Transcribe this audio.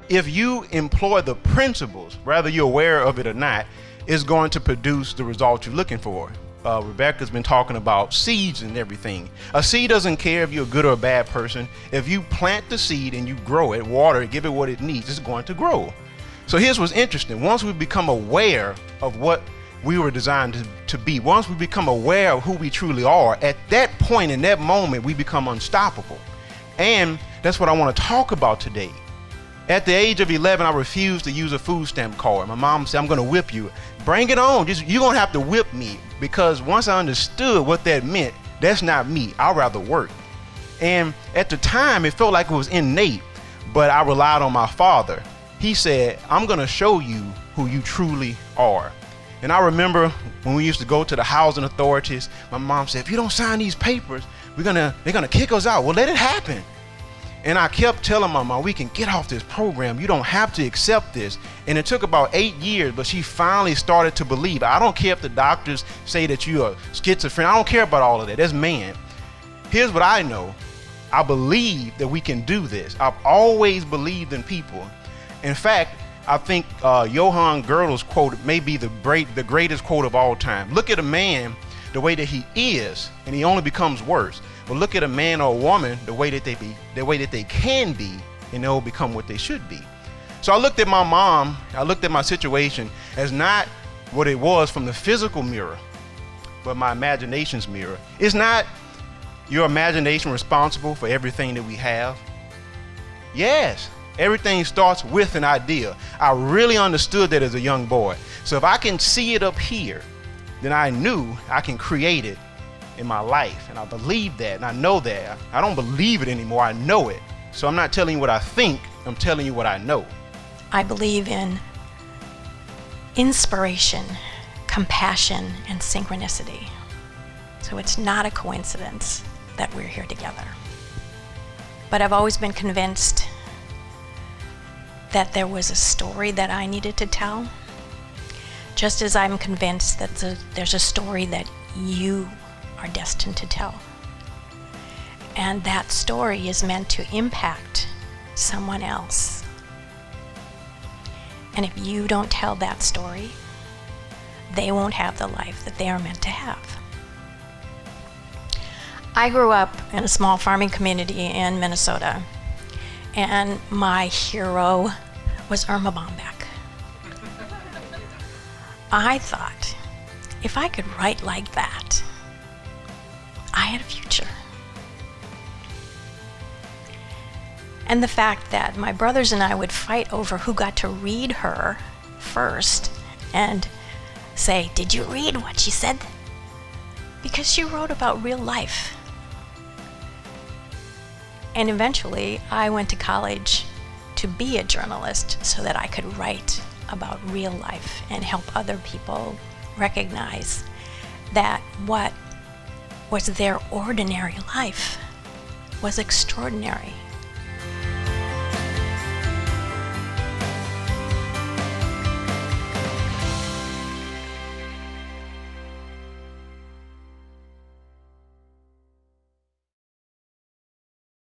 if you employ the principles, whether you're aware of it or not, is going to produce the result you're looking for. Rebecca's been talking about seeds and everything. A seed doesn't care if you're a good or a bad person. If you plant the seed and you grow it, water it, give it what it needs, it's going to grow. So here's what's interesting. Once we become aware of what we were designed to be, once we become aware of who we truly are, at that point, in that moment, we become unstoppable. And that's what I want to talk about today. At the age of 11, I refused to use a food stamp card. My mom said, I'm going to whip you. Bring it on. You're going to have to whip me, because once I understood what that meant, that's not me. I'd rather work. And at the time, it felt like it was innate, but I relied on my father. He said, I'm going to show you who you truly are. And I remember when we used to go to the housing authorities, my mom said, if you don't sign these papers, they're going to kick us out. Well, let it happen. And I kept telling my mom, we can get off this program. You don't have to accept this. And it took about 8 years, but she finally started to believe. I don't care if the doctors say that you are schizophrenic. I don't care about all of that. That's man. Here's what I know. I believe that we can do this. I've always believed in people. In fact, I think Johann Goethe's quote may be the greatest quote of all time. Look at a man the way that he is, and he only becomes worse. But look at a man or a woman the way that they can be, and they'll become what they should be. So I looked at my mom, I looked at my situation as not what it was from the physical mirror, but my imagination's mirror. Is not your imagination responsible for everything that we have? Yes, everything starts with an idea. I really understood that as a young boy. So if I can see it up here, then I knew I can create it in my life. And I believe that, and I know that. I don't believe it anymore, I know it. So I'm not telling you what I think, I'm telling you what I know. I believe in inspiration, compassion, and synchronicity. So it's not a coincidence that we're here together. But I've always been convinced that there was a story that I needed to tell, just as I'm convinced that there's a story that you are destined to tell. And that story is meant to impact someone else. And if you don't tell that story, they won't have the life that they are meant to have. I grew up in a small farming community in Minnesota, and my hero was Irma Bombeck. I thought, if I could write like that, I had a future. And the fact that my brothers and I would fight over who got to read her first and say, did you read what she said? Because she wrote about real life. And eventually I went to college to be a journalist so that I could write about real life and help other people recognize that what was their ordinary life was extraordinary